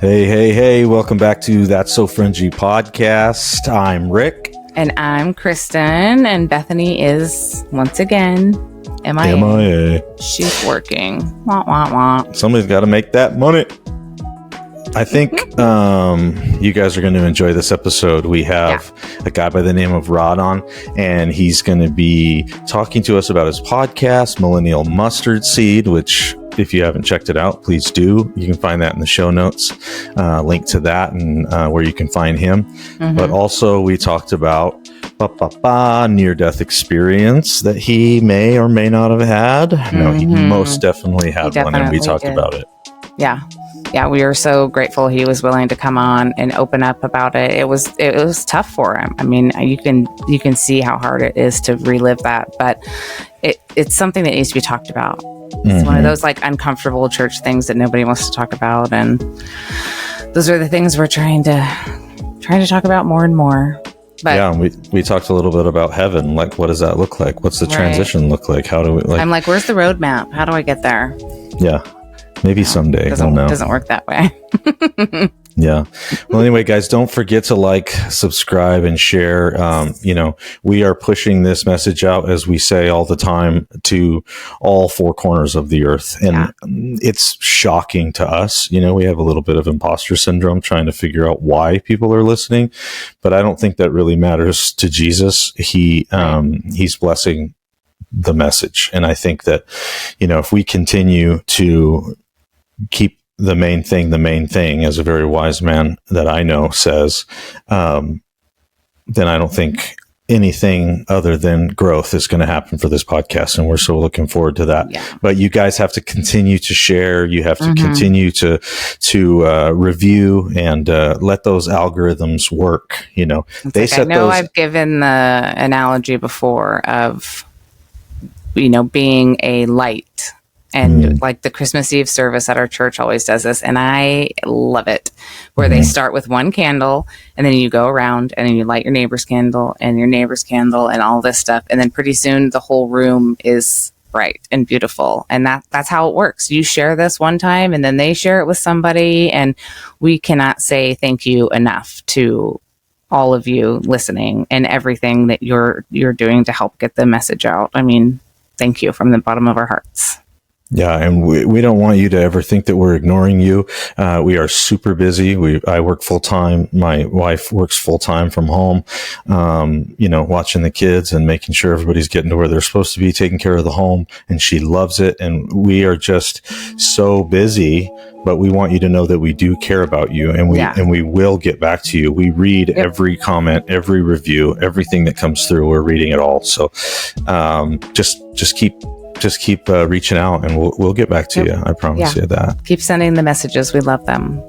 Hey, welcome back to That's So Fringy podcast. I'm Rick. And I'm Kristen, and Bethany is, once again, MIA. She's working. Wah, wah, wah. Somebody's got to make that money. I think you guys are going to enjoy this episode. We have a guy by the name of Rod on, and he's going to be talking to us about his podcast, Millennial Mustard Seed, which, if you haven't checked it out, please do. You can find that in the show notes, link to that and where you can find him. Mm-hmm. But also we talked about near-death experience that he may or may not have had. Mm-hmm. No, he most definitely had one, and we talked about it. Yeah, we were so grateful he was willing to come on and open up about it. It was tough for him. I mean, you can see how hard it is to relive that, but it's something that needs to be talked about. It's one of those like uncomfortable church things that nobody wants to talk about, and those are the things we're trying to talk about more and more. But yeah, we talked a little bit about heaven. Like, what does that look like? What's the transition look like? How do we like? I'm like, where's the roadmap? How do I get there? Yeah, maybe someday. Doesn't work that way. Yeah. Well, anyway, guys, don't forget to like, subscribe, and share. We are pushing this message out, as we say all the time, to all four corners of the earth. And it's shocking to us. You know, we have a little bit of imposter syndrome trying to figure out why people are listening. But I don't think that really matters to Jesus. He's blessing the message. And I think that, if we continue to keep the main thing, as a very wise man that I know says, then I don't think anything other than growth is going to happen for this podcast. And we're so looking forward to that. Yeah. But you guys have to continue to share. You have to continue to review and let those algorithms work. I've given the analogy before of, being a light. And like the Christmas Eve service at our church always does this. And I love it, where they start with one candle, and then you go around and then you light your neighbor's candle and your neighbor's candle and all this stuff. And then pretty soon the whole room is bright and beautiful. And that's how it works. You share this one time, and then they share it with somebody. And we cannot say thank you enough to all of you listening and everything that you're doing to help get the message out. I mean, thank you from the bottom of our hearts. Yeah, and we don't want you to ever think that we're ignoring you. We are super busy. I work full time. My wife works full time from home, watching the kids and making sure everybody's getting to where they're supposed to be, taking care of the home, and she loves it. And we are just so busy, but we want you to know that we do care about you, and we will get back to you. We read every comment, every review, everything that comes through. We're reading it all. So just keep reaching out, and we'll get back to you. I promise you that. Keep sending the messages. We love them.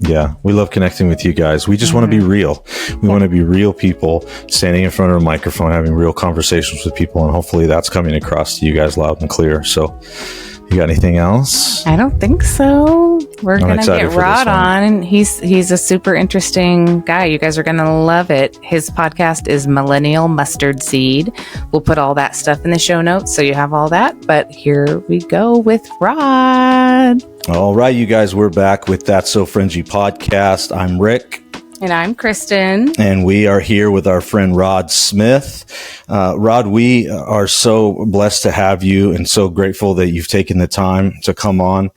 Yeah, we love connecting with you guys. We just want to be real. We want to be real people standing in front of a microphone, having real conversations with people, and hopefully that's coming across to you guys loud and clear. So, you got anything else? I don't think so. We're going to get Rod on. He's a super interesting guy. You guys are going to love it. His podcast is Millennial Mustard Seed. We'll put all that stuff in the show notes so you have all that. But here we go with Rod. All right, you guys, we're back with That's So Fringy podcast. I'm Rick. And I'm Kristen. And we are here with our friend Rod Smith. Rod, we are so blessed to have you and so grateful that you've taken the time to come on.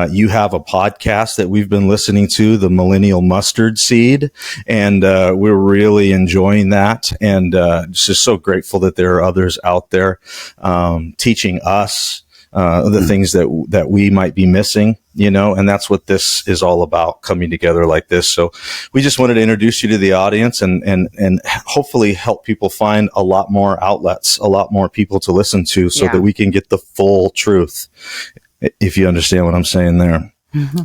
You have a podcast that we've been listening to, the Millennial Mustard Seed, and we're really enjoying that. And just so grateful that there are others out there teaching us the things that we might be missing, and that's what this is all about, coming together like this. So we just wanted to introduce you to the audience and hopefully help people find a lot more outlets, a lot more people to listen to so that we can get the full truth, if you understand what I'm saying there.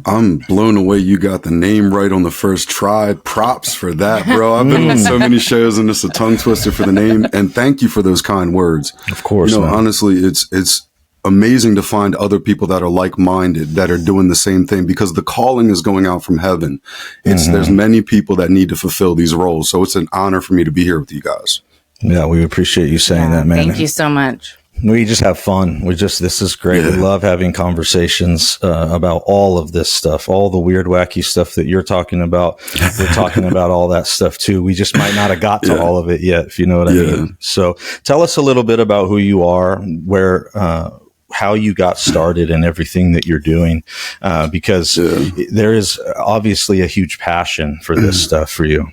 I'm blown away you got the name right on the first try. Props for that, bro. I've been on so many shows and it's a tongue twister for the name. And thank you for those kind words. Of course. Honestly, it's amazing to find other people that are like-minded, that are doing the same thing, because the calling is going out from heaven. There's many people that need to fulfill these roles. So it's an honor for me to be here with you guys. Yeah, we appreciate you saying that, man. Thank you so much. We just have fun. This is great. We love having conversations about all of this stuff, all the weird, wacky stuff that you're talking about. We're talking about all that stuff too. We just might not have got to all of it yet, if you know what I mean. So tell us a little bit about who you are, how you got started and everything that you're doing, because there is obviously a huge passion for this stuff for you.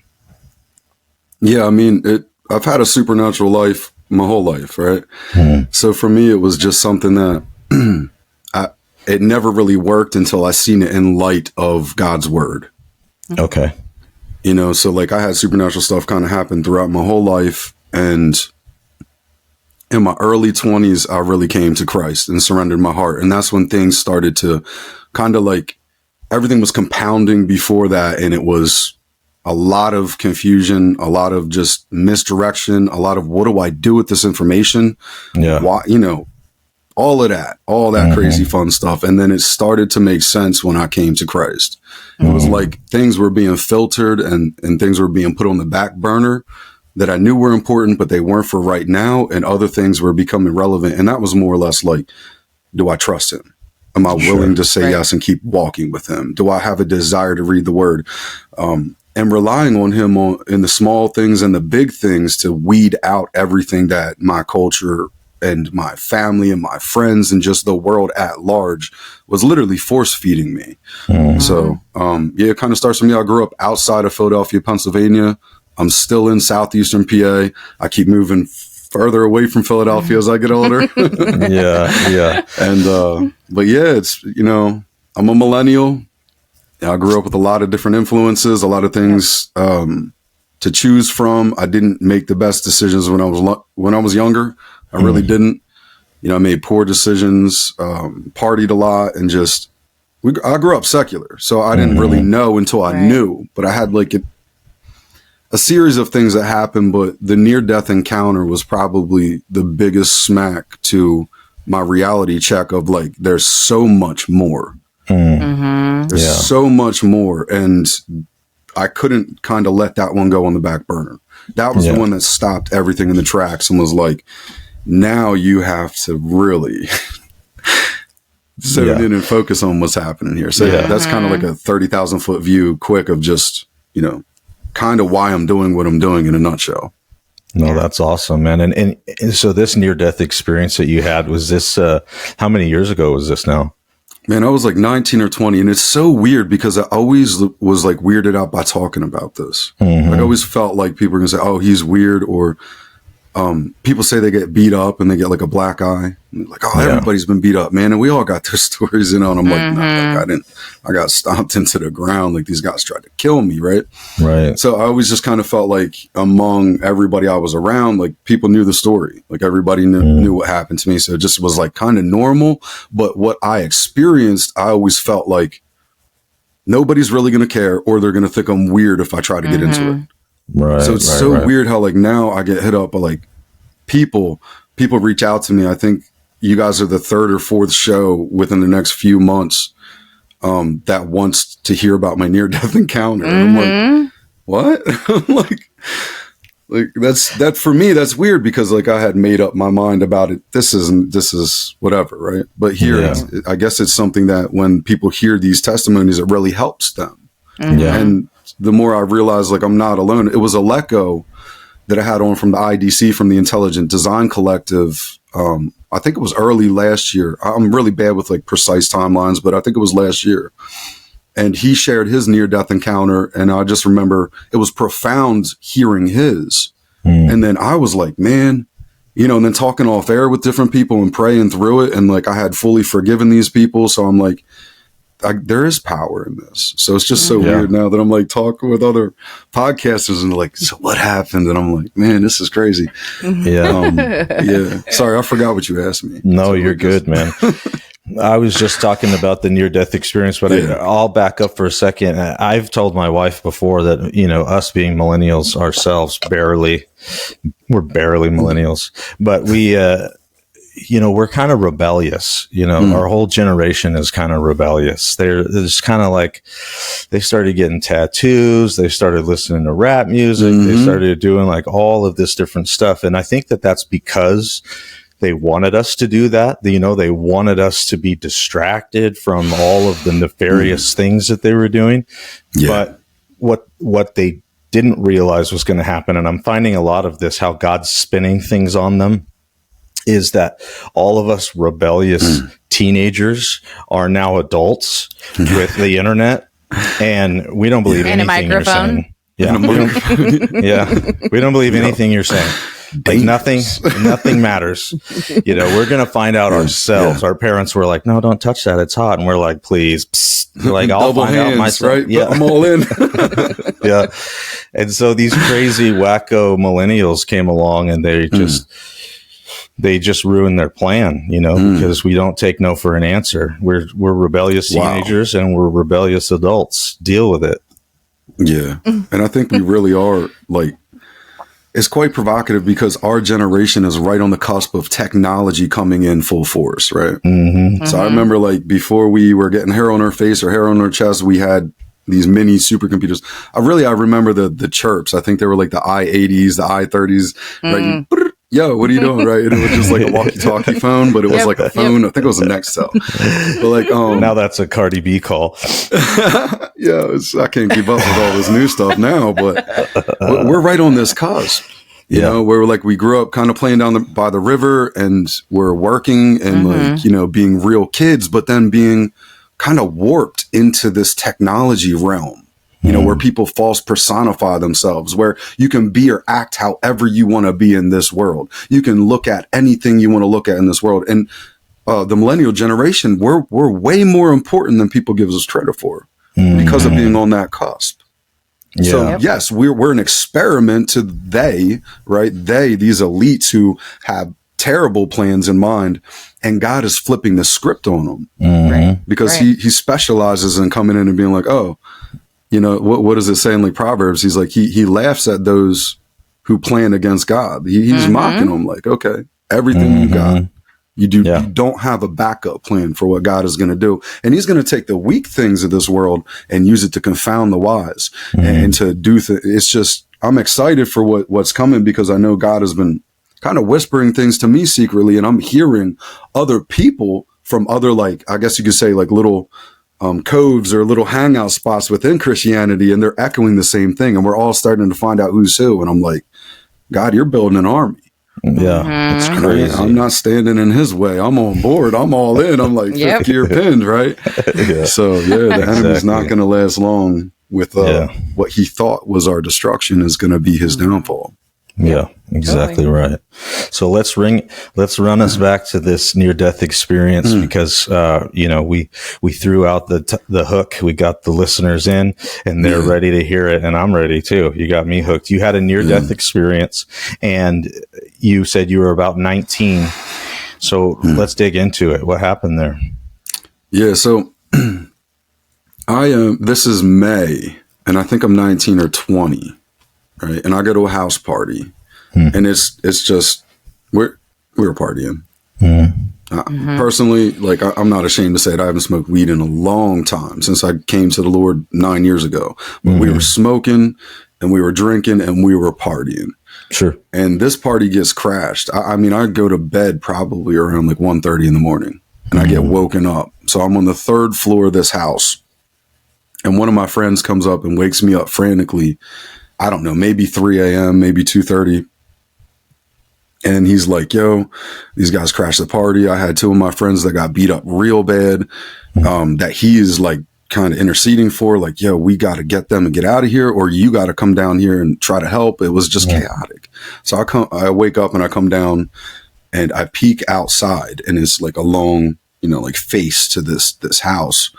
Yeah. I mean, I've had a supernatural life my whole life, right? So for me, it was just something that it never really worked until I seen it in light of God's word. Okay. You know, so like I had supernatural stuff kind of happen throughout my whole life. And in my early 20s, I really came to Christ and surrendered my heart. And that's when things started to kind of like everything was compounding before that. And it was a lot of confusion, a lot of just misdirection, a lot of what do I do with this information? Yeah. Why, you know, all that crazy fun stuff. And then it started to make sense when I came to Christ. It was like things were being filtered and things were being put on the back burner that I knew were important, but they weren't for right now. And other things were becoming relevant. And that was more or less like, do I trust him? Am I willing to say yes and keep walking with him? Do I have a desire to read the word? And relying on him in the small things and the big things to weed out everything that my culture and my family and my friends and just the world at large was literally force feeding me. So, it kind of starts with me. I grew up outside of Philadelphia, Pennsylvania. I'm still in southeastern PA. I keep moving further away from Philadelphia as I get older. Yeah. And, but yeah, it's, you know, I'm a millennial. I grew up with a lot of different influences, a lot of things to choose from. I didn't make the best decisions when I was younger. I really didn't. You know, I made poor decisions, partied a lot, and just I grew up secular, so I didn't really know until I knew. But I had like a series of things that happened. But the near-death encounter was probably the biggest smack to my reality check of like, there's so much more. There's so much more. And I couldn't kind of let that one go on the back burner. That was the one that stopped everything in the tracks and was like, now you have to really zone in and focus on what's happening here. So that's kind of like a 30,000 foot view quick of just, you know, kind of why I'm doing what I'm doing in a nutshell. No, that's awesome, man. And so this near-death experience that you had, was this, how many years ago was this now? Man, I was like 19 or 20, and it's so weird because I always was like weirded out by talking about this. Like I always felt like people were gonna say, "Oh, he's weird," or people say they get beat up and they get like a black eye. And like, "Oh, everybody's been beat up, man," and we all got their stories, you know. And I'm like, "No, like I didn't. I got stomped into the ground. Like these guys tried to kill me, right?" Right. So I always just kind of felt like among everybody I was around, like people knew the story. Like everybody knew what happened to me. So it just was like kind of normal. But what I experienced, I always felt like nobody's really going to care, or they're going to think I'm weird if I try to get into it. Right. So it's weird how like now I get hit up by like people reach out to me. I think you guys are the third or fourth show within the next few months that wants to hear about my near-death encounter. And I'm like, what? I'm like that for me, that's weird because like I had made up my mind about it. This is whatever. Right. But here, I guess it's something that when people hear these testimonies, it really helps them. And the more I realized like I'm not alone, it was a Leco that I had on from the IDC, from the Intelligent Design Collective. I think it was early last year. I'm really bad with like precise timelines, but I think it was last year. And he shared his near-death encounter. And I just remember it was profound hearing his. And then I was like, man, you know, and then talking off air with different people and praying through it. And like, I had fully forgiven these people. So I'm like, there is power in this. So it's just so weird now that I'm like talking with other podcasters and like, so what happened? And I'm like, man, this is crazy. Sorry, I forgot what you asked me. No, you're good, man. I was just talking about the near-death experience, but I'll back up for a second. I've told my wife before that, you know, us being millennials ourselves, we're barely millennials, but we, you know, we're kind of rebellious. You know, our whole generation is kind of rebellious. They're just kind of like, they started getting tattoos. They started listening to rap music. They started doing like all of this different stuff. And I think that that's because they wanted us to do that. You know, they wanted us to be distracted from all of the nefarious things that they were doing. Yeah. But what they didn't realize was going to happen, and I'm finding a lot of this, how God's spinning things on them, is that all of us rebellious teenagers are now adults with the internet, and we don't believe And a anything you're microphone. saying. Yeah, we don't believe anything you're saying. Like nothing matters. You know, we're going to find out ourselves. Our parents were like, no, don't touch that. It's hot. And we're like, please. Psst. Like, I'll Double find hands, out myself. right? Yeah. I'm all in. Yeah. And so these crazy wacko millennials came along, and they just ruined their plan, you know, because we don't take no for an answer. We're rebellious teenagers and we're rebellious adults. Deal with it. Yeah. And I think we really are, like, it's quite provocative because our generation is right on the cusp of technology coming in full force, right? So I remember, like, before we were getting hair on our face or hair on our chest, we had these mini supercomputers. I remember the chirps. I think they were like the i80s, the i30s, right? Yo, what are you doing? Right. And it was just like a walkie-talkie phone, but it was like a phone. I think it was a Nextel. But like, now that's a Cardi B call. Yeah, I can't keep up with all this new stuff now, but we're right on this cusp. You know, where like we grew up kind of playing by the river, and we're working and like, you know, being real kids, but then being kind of warped into this technology realm. You know, where people false personify themselves, where you can be or act however you want to be in this world. You can look at anything you want to look at in this world. And the millennial generation, we're way more important than people give us credit for because of being on that cusp. Yeah. So yes, we're an experiment to these elites who have terrible plans in mind, and God is flipping the script on them because he specializes in coming in and being like, oh, you know, what does it say in like Proverbs? He's like, he laughs at those who plan against God. He's mocking them like, okay, everything you got, you don't have a backup plan for what God is going to do. And he's going to take the weak things of this world and use it to confound the wise and to do it's just, I'm excited for what's coming because I know God has been kind of whispering things to me secretly, and I'm hearing other people from other, like, I guess you could say like little coves or little hangout spots within Christianity, and they're echoing the same thing, and we're all starting to find out who's who. And I'm like, God, you're building an army. Yeah, it's crazy. I'm not standing in his way. I'm on board. I'm all in. I'm like fifth gear pinned, right? So the enemy's not going to last long with what he thought was our destruction is going to be his downfall. Yeah, exactly right. So let's run us back to this near-death experience because you know, we threw out the hook. We got the listeners in, and they're ready to hear it, and I'm ready too. You got me hooked. You had a near-death experience, and you said you were about 19. So let's dig into it. What happened there? Yeah. So this is May, and I think I'm 19 or 20. Right. And I go to a house party and it's just, we were partying. Personally, like I'm not ashamed to say it. I haven't smoked weed in a long time since I came to the Lord 9 years ago, but we were smoking and we were drinking and we were partying. Sure. And this party gets crashed. I mean, I go to bed probably around like 1:30 in the morning and I get woken up. So I'm on the third floor of this house and one of my friends comes up and wakes me up frantically. I don't know, maybe 3 a.m., maybe 2:30. And he's like, yo, these guys crashed the party. I had two of my friends that got beat up real bad, that he is like kind of interceding for, like, yo, we got to get them and get out of here, or you got to come down here and try to help. It was just chaotic. So I wake up and I come down and I peek outside, and it's like a long, you know, like face to this house.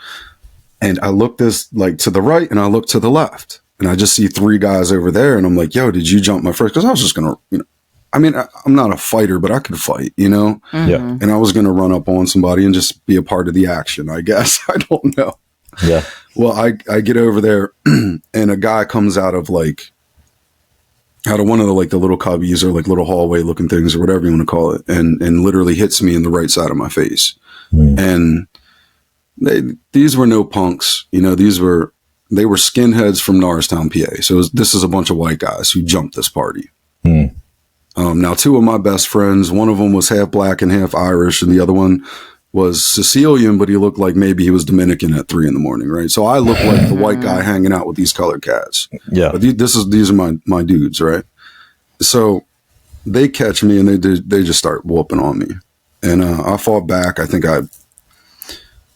And I look to the right and I look to the left. And I just see three guys over there. And I'm like, yo, did you jump my first? Because I was just going to, you know, I mean, I'm not a fighter, but I could fight, you know? Yeah. And I was going to run up on somebody and just be a part of the action, I guess. I don't know. Yeah. Well, I get over there and a guy comes out of one of the, like the little cubbies or like little hallway looking things or whatever you want to call it. And literally hits me in the right side of my face. And these were no punks, you know, they were skinheads from Norristown, PA. So this is a bunch of white guys who jumped this party. Now, two of my best friends, one of them was half black and half Irish, and the other one was Sicilian, but he looked like maybe he was Dominican at 3 a.m, right? So I look like the white guy hanging out with these colored cats. Yeah. But these are my dudes, right? So they catch me and they just start whooping on me. And I fought back. I think I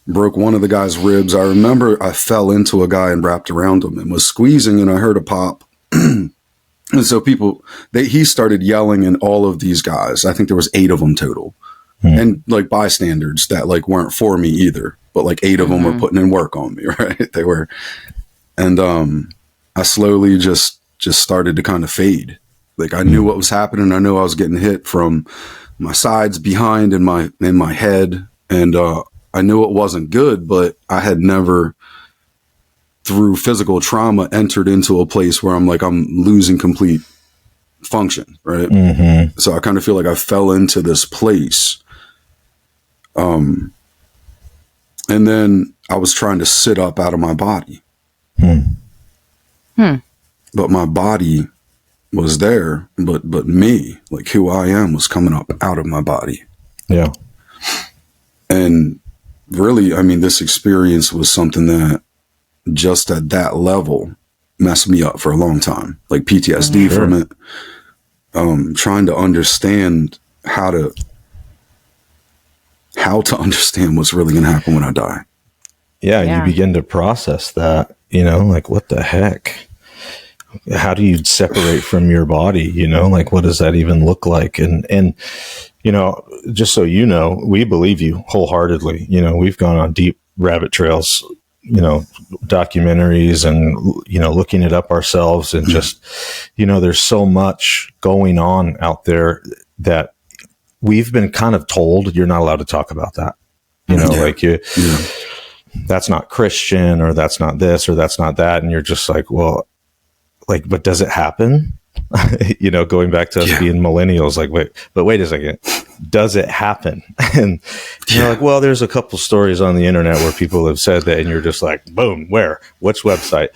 broke one of the guy's ribs. I remember I fell into a guy and wrapped around him and was squeezing, and I heard a pop. And so he started yelling, and all of these guys, I think there was 8 of them total, and like bystanders that like weren't for me either, but like 8 of them were putting in work on me, right? They were. And I slowly just started to kind of fade. Like I knew what was happening. I knew I was getting hit from my sides, behind, in my head. And I knew it wasn't good, but I had never, through physical trauma, entered into a place where I'm losing complete function, right? Mm-hmm. So I kind of feel like I fell into this place. And then I was trying to sit up out of my body. But my body was there, but me, like who I am, was coming up out of my body. Yeah. And really, I mean, this experience was something that just at that level messed me up for a long time, like PTSD from it. Trying to understand how to understand what's really going to happen when I die. Yeah. You begin to process that, like what the heck? How do you separate from your body? Like what does that even look like? And just so you know, we believe you wholeheartedly. We've gone on deep rabbit trails, documentaries and, looking it up ourselves, and just, there's so much going on out there that we've been kind of told you're not allowed to talk about that. That's not Christian, or that's not this, or that's not that. And you're just like, well, but does it happen? Going back to us being millennials, wait a second. Does it happen? And you're like, well, there's a couple stories on the internet where people have said that, and you're just like, boom, where? Which website?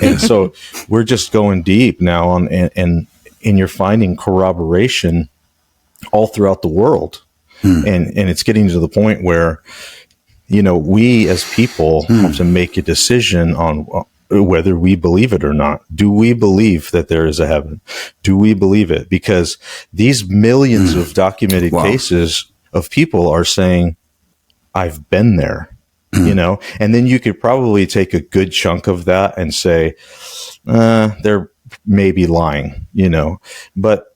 And so we're just going deep now on, and you're finding corroboration all throughout the world. And it's getting to the point where, we as people have to make a decision on whether we believe it or not. Do we believe that there is a heaven? Do we believe it? Because these millions of documented cases of people are saying, I've been there, and then you could probably take a good chunk of that and say, they're maybe lying, but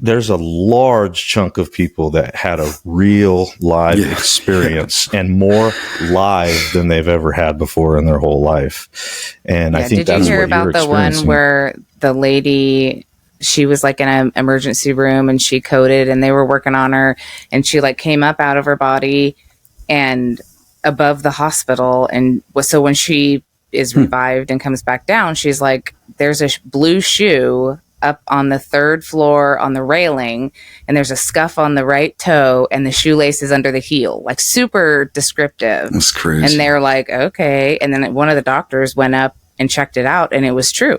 there's a large chunk of people that had a real live experience, and more live than they've ever had before in their whole life. And I think that's what you're experiencing. Did you hear about the one where the lady, she was like in an emergency room and she coded, and they were working on her, and she came up out of her body and above the hospital. And so when she is revived and comes back down, she's like, there's a blue shoe up on the 3rd floor on the railing, and there's a scuff on the right toe, and the shoelace is under the heel, super descriptive. That's crazy. And they're like, okay. And then one of the doctors went up and checked it out, and it was true.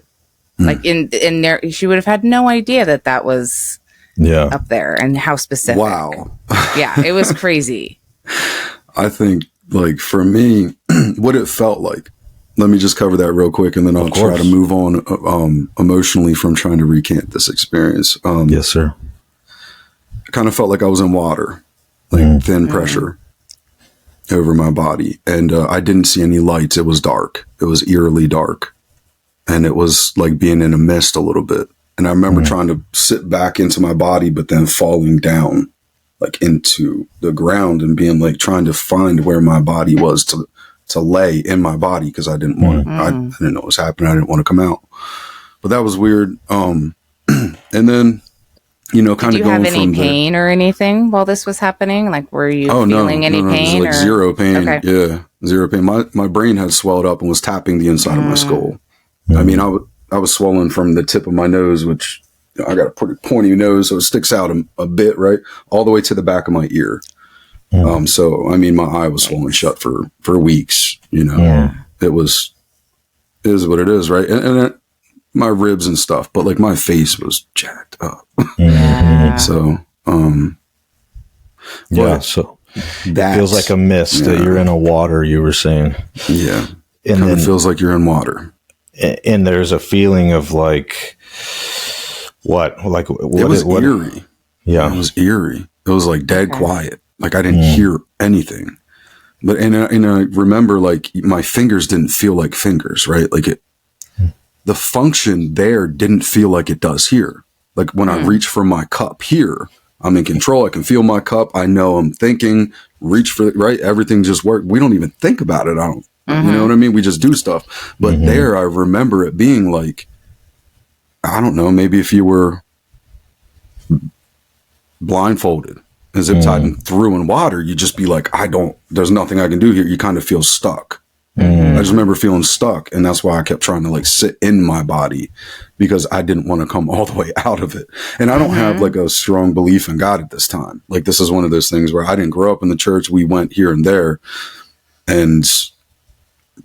In there, she would have had no idea that was up there, and how specific. Wow. Yeah, it was crazy. I think for me, what it felt like, let me just cover that real quick, and then I'll try to move on emotionally from trying to recant this experience. Yes, sir. I kind of felt like I was in water, thin pressure over my body. And I didn't see any lights. It was dark. It was eerily dark. And it was like being in a mist a little bit. And I remember trying to sit back into my body, but then falling down into the ground and being trying to find where my body was to lay in my body, because I didn't want to, I didn't know what was happening. I didn't want to come out, but that was weird. And then, kind of going from, did you have any pain or anything while this was happening? Were you feeling any pain? Or? Zero pain. Okay. Yeah. Zero pain. My brain had swelled up and was tapping the inside of my skull. I mean, I was swollen from the tip of my nose, which I got a pretty pointy nose, so it sticks out a bit, right? All the way to the back of my ear. So, I mean, my eye was swollen shut for weeks, It is what it is, right? And my ribs and stuff, but like my face was jacked up. Yeah. So, yeah. So it that feels like a mist that you're in a water, you were saying. Yeah. And kind then of feels like you're in water. And there's a feeling of like, what? Like, it was eerie. Yeah. It was eerie. It was like dead quiet. Like I didn't hear anything. But, and I remember like my fingers didn't feel like fingers, right? Like the function there didn't feel like it does here. Like when I reach for my cup here, I'm in control. I can feel my cup. I know I'm thinking, reach for it, right? Everything just worked. We don't even think about it. You know what I mean? We just do stuff. But there, I remember it being like, I don't know, maybe if you were blindfolded and zip tied and threw in water, you'd just be like, there's nothing I can do here. You kind of feel stuck. I just remember feeling stuck. And that's why I kept trying to like sit in my body, because I didn't want to come all the way out of it. And I don't have like a strong belief in God at this time. Like this is one of those things where I didn't grow up in the church. We went here and there. And,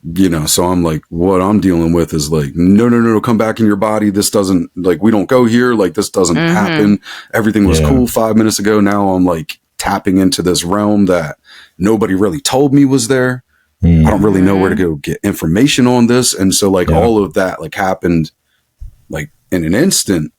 you know, so I'm like, what I'm dealing with is like, no, come back in your body. This doesn't, like, we don't go here. Like, this doesn't happen. Everything was cool 5 minutes ago. Now I'm like tapping into this realm that nobody really told me was there. I don't really know where to go get information on this. And so like all of that like happened like in an instant,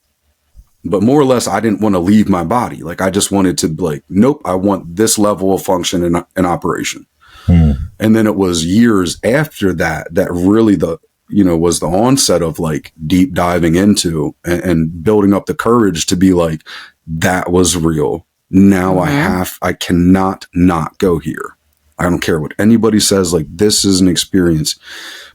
but more or less I didn't want to leave my body. Like I just wanted to like, nope, I want this level of function in operation. And then it was years after that really was the onset of like deep diving into and building up the courage to be like, that was real. Now I cannot not go here. I don't care what anybody says. Like this is an experience,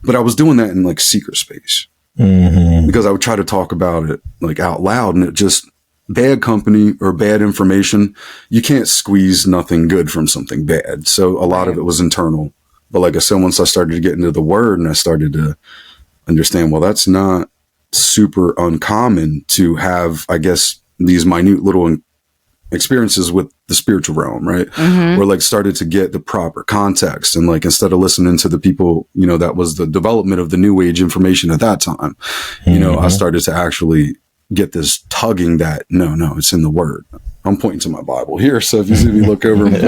but I was doing that in like secret space because I would try to talk about it like out loud, and it just bad company or bad information. You can't squeeze nothing good from something bad. So a lot of it was internal. But like I said, once I started to get into the word and I started to understand, well, that's not super uncommon to have, I guess, these minute little experiences with the spiritual realm, right? Or like started to get the proper context. And like, instead of listening to the people, you know, that was the development of the new age information at that time, you know, I started to actually get this tugging that no, it's in the word. I'm pointing to my Bible here. So if you see me look over my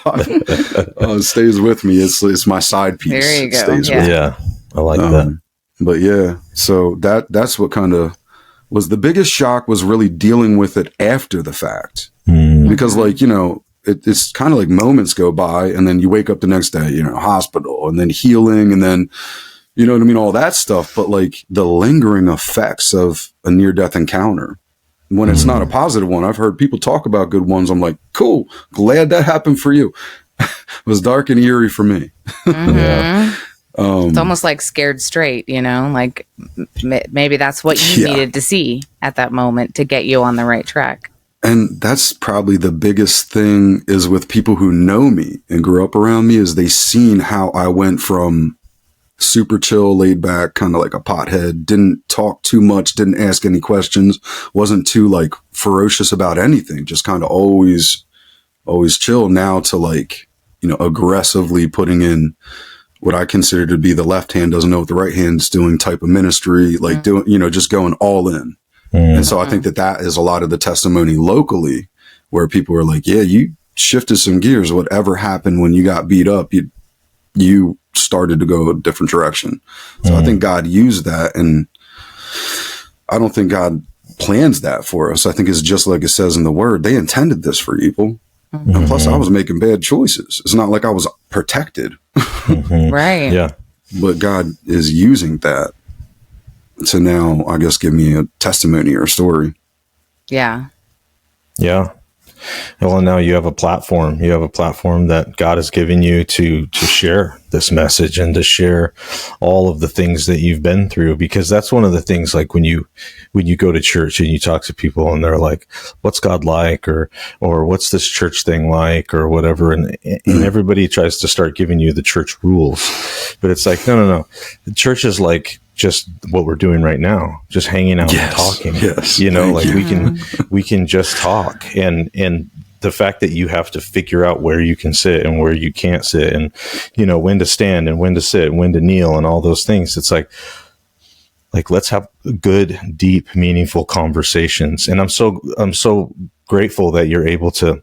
Bible, stays with me. It's my side piece. There you go. Stays Yeah. with me. Yeah. I like that. But yeah, so that's what kind of was the biggest shock, was really dealing with it after the fact. Because like, you know, it's kind of like moments go by and then you wake up the next day, you know, hospital and then healing and then, you know what I mean? All that stuff. But like the lingering effects of a near-death encounter, when it's not a positive one, I've heard people talk about good ones. I'm like, cool, glad that happened for you. It was dark and eerie for me. It's almost like scared straight, you know, like maybe that's what you needed to see at that moment to get you on the right track. And that's probably the biggest thing is with people who know me and grew up around me, is they seen how I went from super chill, laid back, kind of like a pothead, didn't talk too much, didn't ask any questions, wasn't too like ferocious about anything, just kind of always chill, now to like, you know, aggressively putting in what I consider to be the left hand doesn't know what the right hand's doing type of ministry, like doing, you know, just going all in. And so I think that is a lot of the testimony locally where people are like, yeah, you shifted some gears. Whatever happened when you got beat up, you started to go a different direction. So I think God used that, and I don't think God plans that for us. I think it's just like it says in the word, they intended this for evil. And plus I was making bad choices. It's not like I was protected. Right. Yeah. But God is using that to now, I guess, give me a testimony or a story. Yeah. Yeah. Well, now you have a platform. You have a platform that God has given you to share this message and to share all of the things that you've been through, because that's one of the things, like when you go to church and you talk to people and they're like, what's God like? Or what's this church thing like, or whatever. And everybody tries to start giving you the church rules, but it's like, no. The church is like just what we're doing right now, just hanging out and talking. Yes. You know, like we can just talk, and the fact that you have to figure out where you can sit and where you can't sit, and, you know, when to stand and when to sit and when to kneel and all those things. It's like, like, let's have good, deep, meaningful conversations. And I'm so grateful that you're able to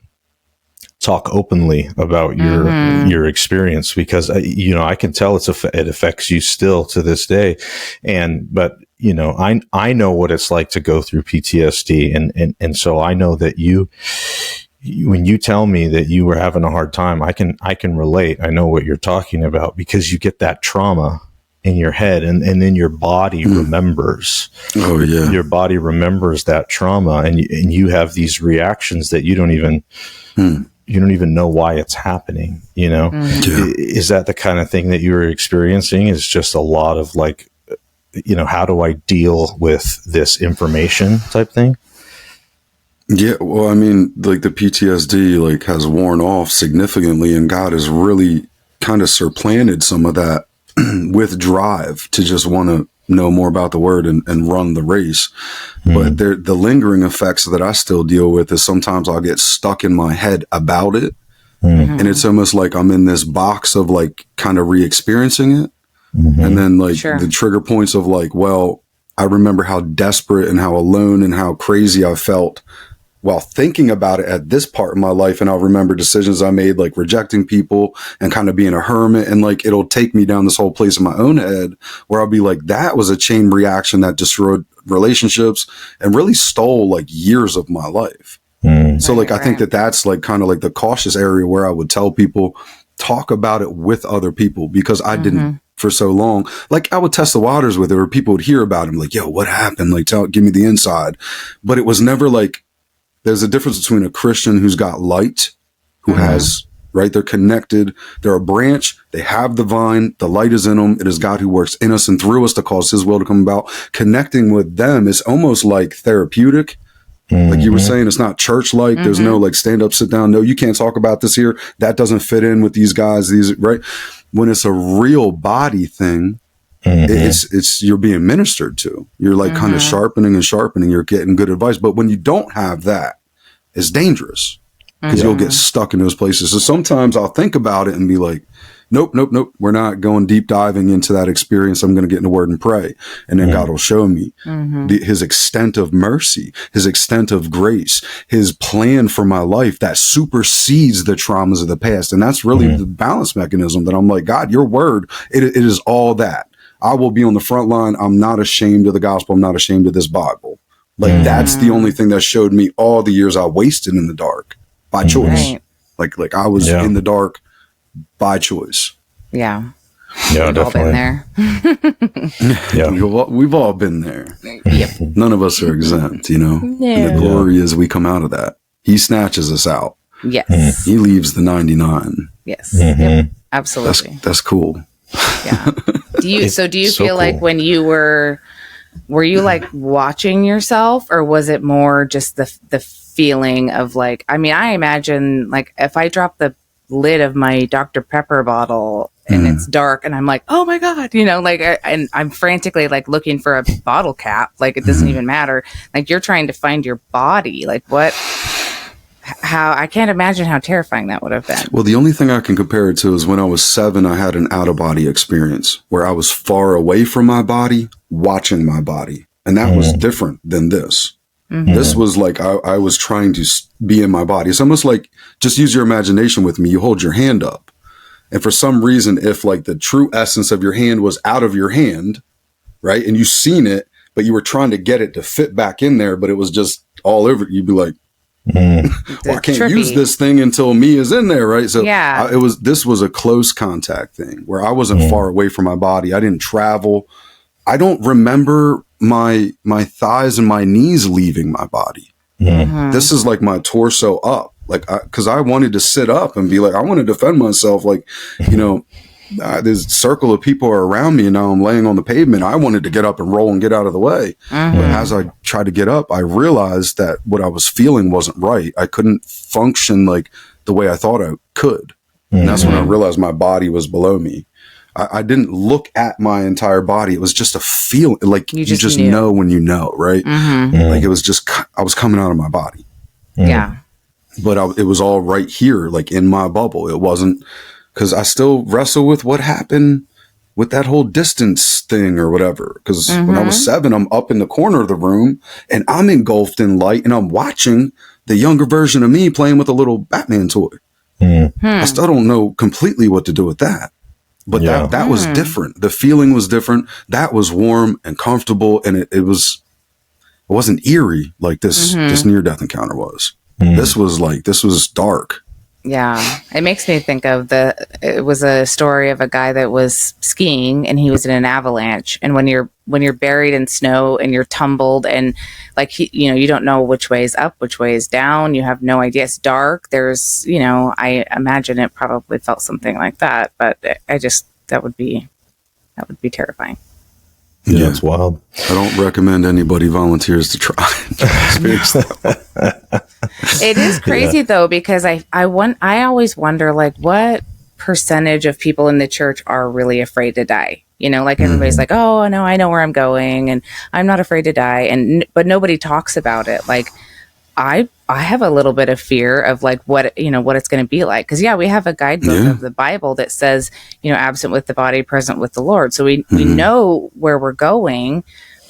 talk openly about your experience, because I can tell it affects you still to this day. But I know what it's like to go through PTSD, and so I know that when you tell me that you were having a hard time, I can relate. I know what you're talking about, because you get that trauma in your head, and then your body remembers. Oh yeah. Your body remembers that trauma, and you have these reactions that you don't even know why it's happening. Yeah. Is that the kind of thing that you were experiencing? Is just a lot of like, how do I deal with this information type thing? Yeah, well, I mean, like the PTSD like has worn off significantly, and God has really kind of supplanted some of that with drive to just want to know more about the word and run the race. But the lingering effects that I still deal with is sometimes I'll get stuck in my head about it. And it's almost like I'm in this box of like kind of re-experiencing it. And then like the trigger points of like, well, I remember how desperate and how alone and how crazy I felt while thinking about it at this part of my life. And I'll remember decisions I made, like rejecting people and kind of being a hermit. And like, it'll take me down this whole place in my own head where I'll be like, that was a chain reaction that destroyed relationships and really stole like years of my life. So like, I think that's like kind of like the cautious area where I would tell people, talk about it with other people, because I didn't for so long. Like I would test the waters with it, or people would hear about him like, yo, what happened? Like, give me the inside. But it was never like, there's a difference between a Christian who's got light, who has, right? They're connected. They're a branch. They have the vine. The light is in them. It is God who works in us and through us to cause his will to come about. Connecting with them is almost like therapeutic. Like you were saying, it's not church-like. There's no like stand up, sit down. No, you can't talk about this here. That doesn't fit in with these guys. Right. When it's a real body thing, it's you're being ministered to. You're like kind of sharpening and sharpening. You're getting good advice. But when you don't have that, it's dangerous, because you'll get stuck in those places. So sometimes I'll think about it and be like, nope. We're not going deep diving into that experience. I'm going to get in the word and pray. And then God will show me his extent of mercy, his extent of grace, his plan for my life that supersedes the traumas of the past. And that's really the balance mechanism that I'm like, God, your word, it is all that. I will be on the front line. I'm not ashamed of the gospel. I'm not ashamed of this Bible. Like that's the only thing that showed me all the years I wasted in the dark by choice. Like I was in the dark by choice. Yeah. Yeah, We've definitely. All been there. We've all been there. None of us are exempt, And the glory is we come out of that. He snatches us out. Yes. He leaves the 99. Yes. Yep. Absolutely. That's cool. Yeah. Do you so feel cool. like when you were you like watching yourself, or was it more just the feeling of like, I mean, I imagine like if I drop the lid of my Dr. Pepper bottle and it's dark and I'm like, oh my God, like, and I'm frantically like looking for a bottle cap. Like it doesn't even matter. Like you're trying to find your body. Like how I can't imagine how terrifying that would have been. Well, the only thing I can compare it to is when I was 7, I had an out of body experience where I was far away from my body, watching my body. And that was different than this. This was like, I was trying to be in my body. It's almost like, just use your imagination with me. You hold your hand up. And for some reason, if like the true essence of your hand was out of your hand, right? And you seen it, but you were trying to get it to fit back in there, but it was just all over. You'd be like, well, I can't use this thing until me is in there, right? So this was a close contact thing where I wasn't far away from my body. I didn't travel. I don't remember my thighs and my knees leaving my body. This is like my torso up, like because I wanted to sit up and be like, I want to defend myself, like there's a circle of people are around me and now I'm laying on the pavement. I wanted to get up and roll and get out of the way. But as I tried to get up, I realized that what I was feeling wasn't right. I couldn't function like the way I thought I could. And that's when I realized my body was below me. I didn't look at my entire body. It was just a feeling, like you just know when you know, right? Like it was just, I was coming out of my body. Yeah. But it was all right here, like in my bubble. It wasn't, because I still wrestle with what happened with that whole distance thing or whatever. Because when I was 7, I'm up in the corner of the room and I'm engulfed in light and I'm watching the younger version of me playing with a little Batman toy. I still don't know completely what to do with that. But that was different. The feeling was different. That was warm and comfortable. And it wasn't eerie like this near-death encounter was. This was dark. Yeah. It makes me think of it was a story of a guy that was skiing and he was in an avalanche. And when you're buried in snow and you're tumbled and like, you don't know which way is up, which way is down. You have no idea. It's dark. There's, I imagine it probably felt something like that, but that would be terrifying. Yeah, it's wild. I don't recommend anybody volunteers to try experience that. It is crazy though, because I always wonder, like, what percentage of people in the church are really afraid to die? Like everybody's like, oh no, I know where I'm going and I'm not afraid to die. But nobody talks about it. Like I have a little bit of fear of like what it's going to be like. Cause we have a guidebook of the Bible that says, absent with the body, present with the Lord. So we know where we're going,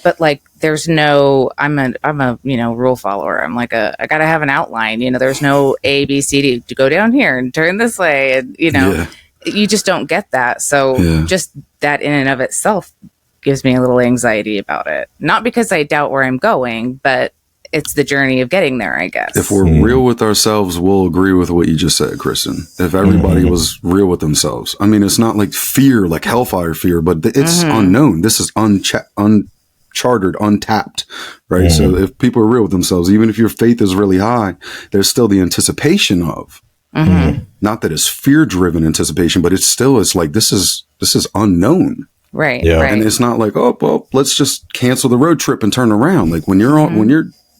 but like, there's no, I'm a rule follower. I'm like I got to have an outline, there's no A, B, C, D to go down here and turn this way. And, you just don't get that. So just that in and of itself gives me a little anxiety about it. Not because I doubt where I'm going, but it's the journey of getting there, I guess. If we're real with ourselves, we'll agree with what you just said, Kristen. If everybody was real with themselves. I mean, it's not like fear, like hellfire fear, but it's unknown. This is uncharted, untapped, right? So if people are real with themselves, even if your faith is really high, there's still the anticipation of, not that it's fear-driven anticipation, but it's like, this is unknown. Right. Yeah. Right. And it's not like, oh, well, let's just cancel the road trip and turn around. Like when you're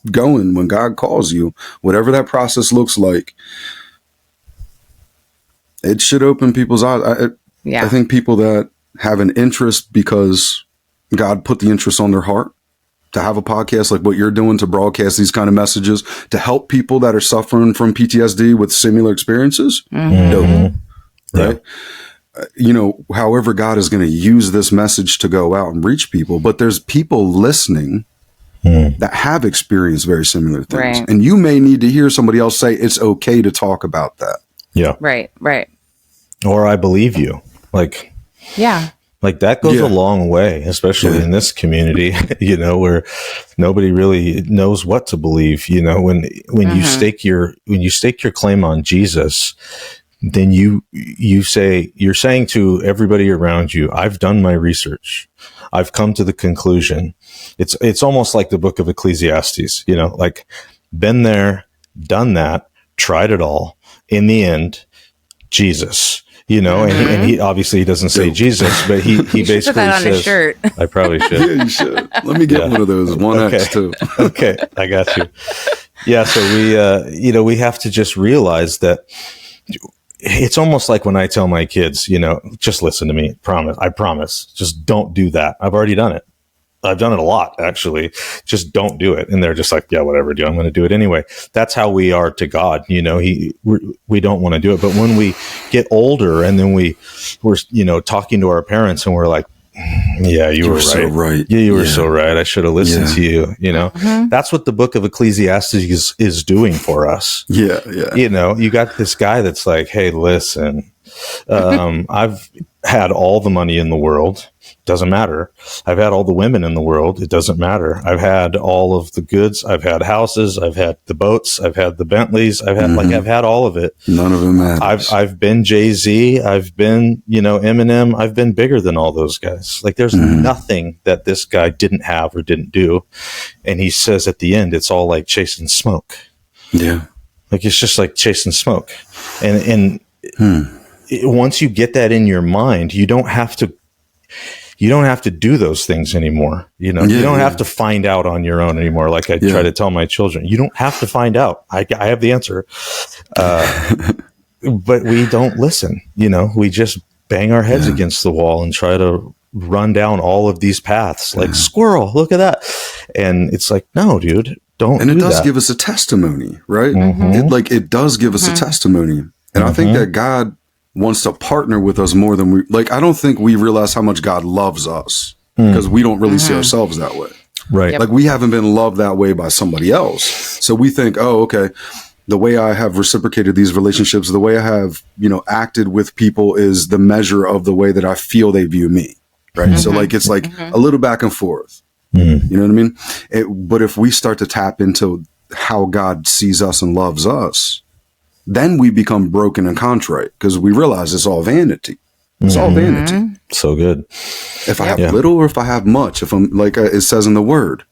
when God calls you, whatever that process looks like, it should open people's eyes. I think people that have an interest because God put the interest on their heart to have a podcast like what you're doing, to broadcast these kind of messages, to help people that are suffering from PTSD with similar experiences. Dope. Right. However God is going to use this message to go out and reach people, but there's people listening that have experienced very similar things. Right. And you may need to hear somebody else say it's okay to talk about that. Yeah. Right. Or I believe you. Like, like that goes a long way, especially in this community, where nobody really knows what to believe. When you stake your claim on Jesus, then you're saying to everybody around you, I've done my research. I've come to the conclusion. It's almost like the book of Ecclesiastes, like been there, done that, tried it all. In the end, Jesus, and he obviously doesn't say Jesus, but he basically put that on says, his shirt. I probably should. Yeah, you should. Let me get one of those 1X too. Okay. I got you. Yeah. So we have to just realize that it's almost like when I tell my kids, just listen to me. I promise. Just don't do that. I've already done it. I've done it a lot, actually. Just don't do it. And they're just like, yeah, whatever, dude. I'm going to do it anyway. That's how we are to God. We don't want to do it. But when we get older and then we're talking to our parents and we're like, yeah, you were right. So right. Yeah, you were so right. I should have listened to you. That's what the book of Ecclesiastes is doing for us. Yeah. You got this guy that's like, hey, listen, I've had all the money in the world. Doesn't matter. I've had all the women in the world. It doesn't matter. I've had all of the goods. I've had houses. I've had the boats. I've had the Bentleys. I've had all of it. None of them matters. I've been Jay-Z. I've been, Eminem. I've been bigger than all those guys. Like there's nothing that this guy didn't have or didn't do. And he says at the end, it's all like chasing smoke. Yeah. Like it's just like chasing smoke. And once you get that in your mind, you don't have to do those things anymore. You don't have to find out on your own anymore. Like I try to tell my children, you don't have to find out. I have the answer. But we don't listen, we just bang our heads against the wall and try to run down all of these paths like squirrel, look at that. And it's like, no, dude, don't. And it does give us a testimony, right? It does give us a testimony. And I think that God wants to partner with us more than I don't think we realize how much God loves us because we don't really see ourselves that way. Right. Yep. Like we haven't been loved that way by somebody else. So we think, oh, okay, the way I have reciprocated these relationships, the way I have, acted with people is the measure of the way that I feel they view me. Right. So it's like a little back and forth. You know what I mean? But if we start to tap into how God sees us and loves us, then we become broken and contrite because we realize it's all vanity. It's all vanity. So good. If I have little or if I have much, if I'm like it says in the word,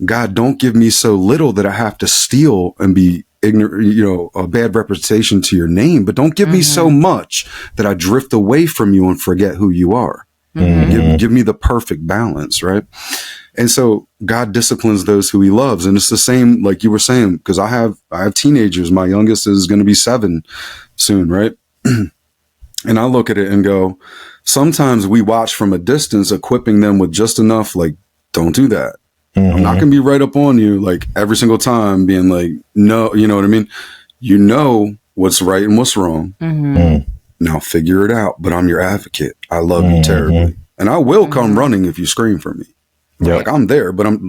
God, don't give me so little that I have to steal and be ignorant, a bad reputation to your name, but don't give me so much that I drift away from you and forget who you are. Give me the perfect balance, right? And so God disciplines those who he loves. And it's the same, like you were saying, because I have teenagers. My youngest is going to be 7 soon, right? And I look at it and go, sometimes we watch from a distance, equipping them with just enough, like, don't do that. I'm not going to be right up on you, like every single time being like, no, you know what I mean? You know what's right and what's wrong. Now figure it out, but I'm your advocate. I love you terribly. And I will come running if you scream for me. Yep. Like I'm there, but I'm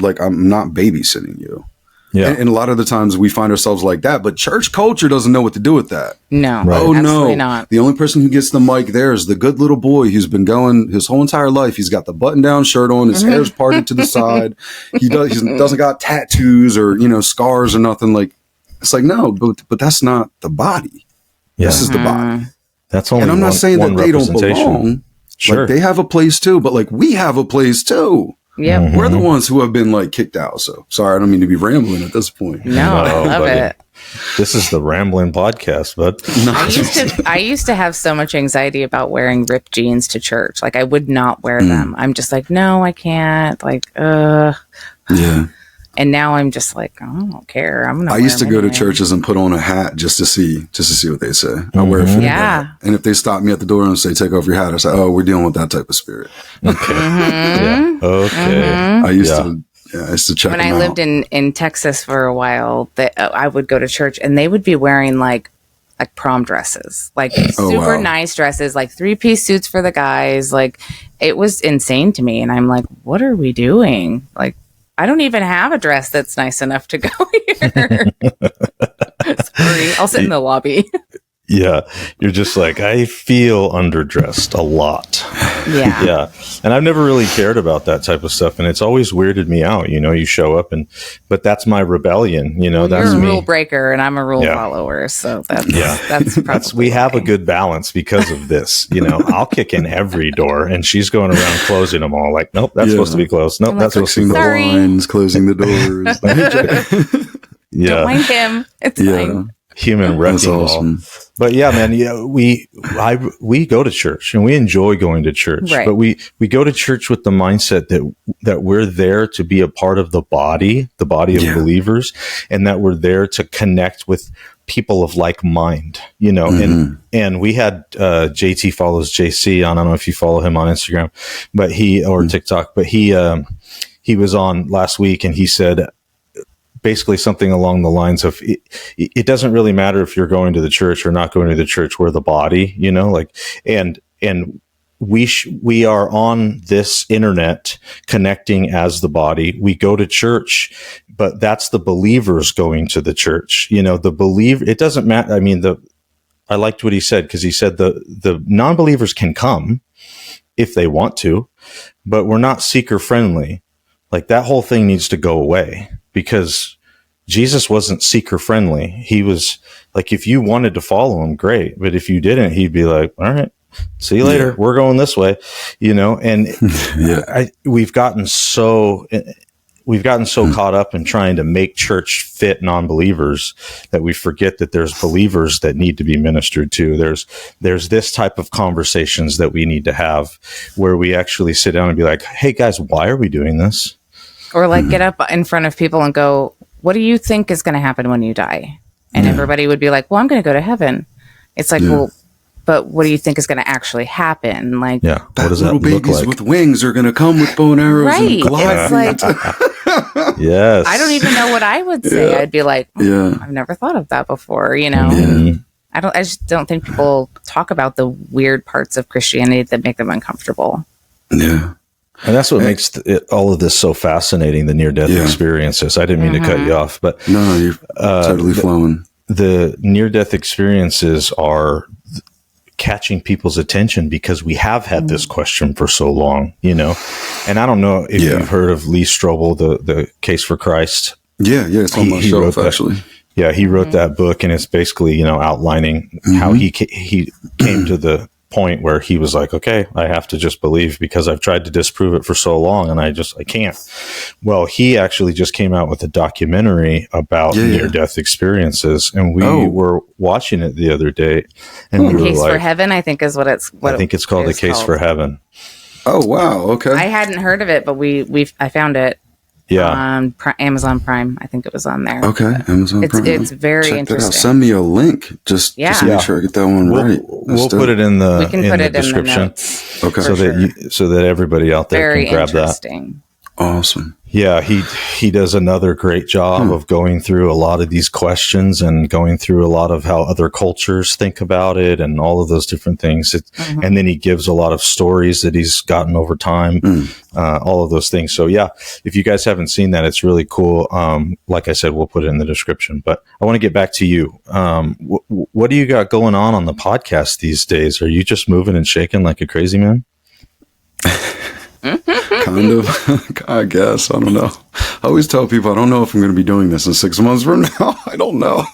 not babysitting you. Yeah. And a lot of the times we find ourselves like that, but church culture doesn't know what to do with that. No. Right. Oh absolutely no. not. The only person who gets the mic there is the good little boy who's been going his whole entire life. He's got the button down shirt on, his hair's parted to the side. He doesn't got tattoos or, scars or nothing. Like, it's like, no, but that's not the body. Yeah. This is the body. That's only And I'm not saying that they don't belong. Sure. Like they have a place too, but like we have a place too. Yep. We're the ones who have been like kicked out. So sorry, I don't mean to be rambling at this point. No, I love buddy. it. This is the rambling podcast, but I used to have so much anxiety about wearing ripped jeans to church. Like I would not wear them. I'm just like, no, I can't. Like, Yeah. And now I'm just like, I don't care. I'm gonna. I used to go to anyway. churches and put on a hat just to see what they say. I wear it for the Yeah. hat. And if they stop me at the door and say, take off your hat, I say, oh, we're dealing with that type of spirit. okay. Yeah. Okay. I used to check When them I out. lived in Texas for a while, that I would go to church and they would be wearing like prom dresses, like super nice dresses, like 3-piece suits for the guys. Like it was insane to me. And I'm like, what are we doing? Like, I don't even have a dress that's nice enough to go here. Sorry, I'll sit in the lobby. Yeah. You're just like, I feel underdressed a lot. Yeah. Yeah. And I've never really cared about that type of stuff. And it's always weirded me out. You show up but that's my rebellion. That's You're a me. rule breaker and I'm a rule follower. So that's probably we have a good balance because of this. I'll kick in every door and she's going around closing them all. Like, nope, that's supposed to be closed. Nope, that's supposed to Fixing be the Sorry. blinds, closing the doors. Yeah. Don't mind him. It's fine. Human That's wrecking awesome. ball. But yeah, man, we go to church and we enjoy going to church, Right. but we go to church with the mindset that we're there to be a part of the body of believers, and that we're there to connect with people of like mind, and we had JT follows JC on. I don't know if you follow him on Instagram, but TikTok, but he was on last week and he said basically something along the lines of it doesn't really matter if you're going to the church or not going to the church. We're the body, and we are on this internet connecting as the body. We go to church, but that's the believers going to the church. It doesn't matter. I mean, I liked what he said, because he said the non-believers can come if they want to, but we're not seeker friendly. Like that whole thing needs to go away, because Jesus wasn't seeker friendly. He was like, if you wanted to follow him, great. But if you didn't, he'd be like, all right, see you later. Yeah. We're going this way, and we've gotten so caught up in trying to make church fit non-believers that we forget that there's believers that need to be ministered to. There's this type of conversations that we need to have where we actually sit down and be like, hey guys, why are we doing this? Or like get up in front of people and go, what do you think is going to happen when you die? And everybody would be like, well, I'm going to go to heaven. It's like, well, but what do you think is going to actually happen? Like, Yeah. What does that little look babies like? with wings are going to come with bow and arrows right. and glide. It's like, Yes. I don't even know what I would say. I'd be like, Yeah. I've never thought of that before, Mhm. I just don't think people talk about the weird parts of Christianity that make them uncomfortable. Yeah. And that's what makes all of this so fascinating, the near-death experiences. I didn't mean to cut you off, but no, you're totally flowing. The near-death experiences are catching people's attention because we have had this question for so long, you know. And I don't know if you've heard of Lee Strobel, the Case for Christ. Yeah, it's on my shelf, actually. Yeah, he wrote that book, and it's basically, you know, outlining how he came to the point where he was like, okay, I have to just believe because I've tried to disprove it for so long, and I can't. Well, he actually just came out with a documentary about near-death experiences, and we were watching it the other day, and we were Case like, for Heaven, I think is what it's. I think it's called The Case for Heaven. Oh wow, okay. I hadn't heard of it, but I found it. On Amazon Prime. I think it was on there. Okay, Amazon Prime. It's very interesting. Send me a link just to make sure I get that one right. We'll put it in the description. Okay, so that everybody out there can grab that. Awesome. Yeah, he does another great job of going through a lot of these questions and going through a lot of how other cultures think about it and all of those different things. And then he gives a lot of stories that he's gotten over time, all of those things. So yeah, if you guys haven't seen that, it's really cool. Like I said, we'll put it in the description, but I want to get back to you. What do you got going on the podcast these days? Are you just moving and shaking like a crazy man? Kind of, I guess. I don't know. I always tell people I don't know if I'm going to be doing this in 6 months from now. I don't know.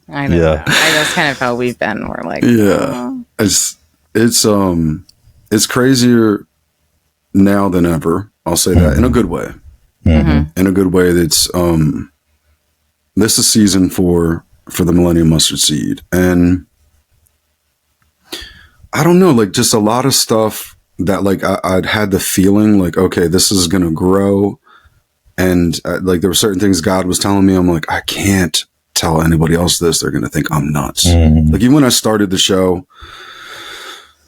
I know. Yeah. That's kind of how we've been. We're like, it's crazier now than ever. I'll say that in a good way. In a good way. That's this is season 4 for the Millennial Mustard Seed, and I don't know, like just a lot of stuff that like I'd had the feeling like, okay, this is going to grow. And like there were certain things God was telling me. I'm like, I can't tell anybody else this. They're going to think I'm nuts. Like even when I started the show,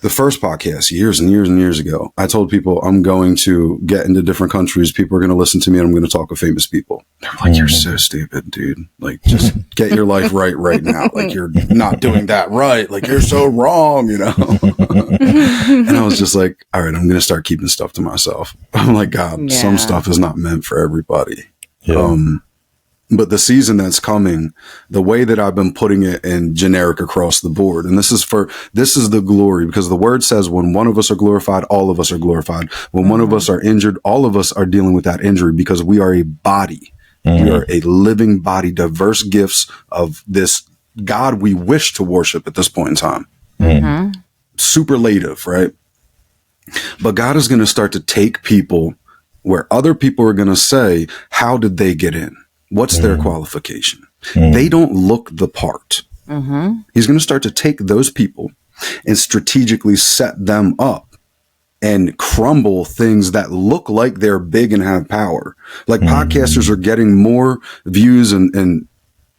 the first podcast years and years and years ago, I told people I'm going to get into different countries. People are going to listen to me and I'm going to talk with famous people. They're like, you're so stupid, dude. Like, just get your life right now. Like, you're not doing that right. Like, you're so wrong, you know? And I was just like, all right, I'm going to start keeping stuff to myself. I'm like, God, some stuff is not meant for everybody. Yeah. But the season that's coming, the way that I've been putting it in generic across the board, and this is the glory, because the word says when one of us are glorified, all of us are glorified. When one of us are injured, all of us are dealing with that injury because we are a body. We are a living body, diverse gifts of this God we wish to worship at this point in time. Superlative, right? But God is going to start to take people where other people are going to say, how did they get in? What's their qualification? They don't look the part. He's going to start to take those people and strategically set them up and crumble things that look like they're big and have power. Like podcasters are getting more views and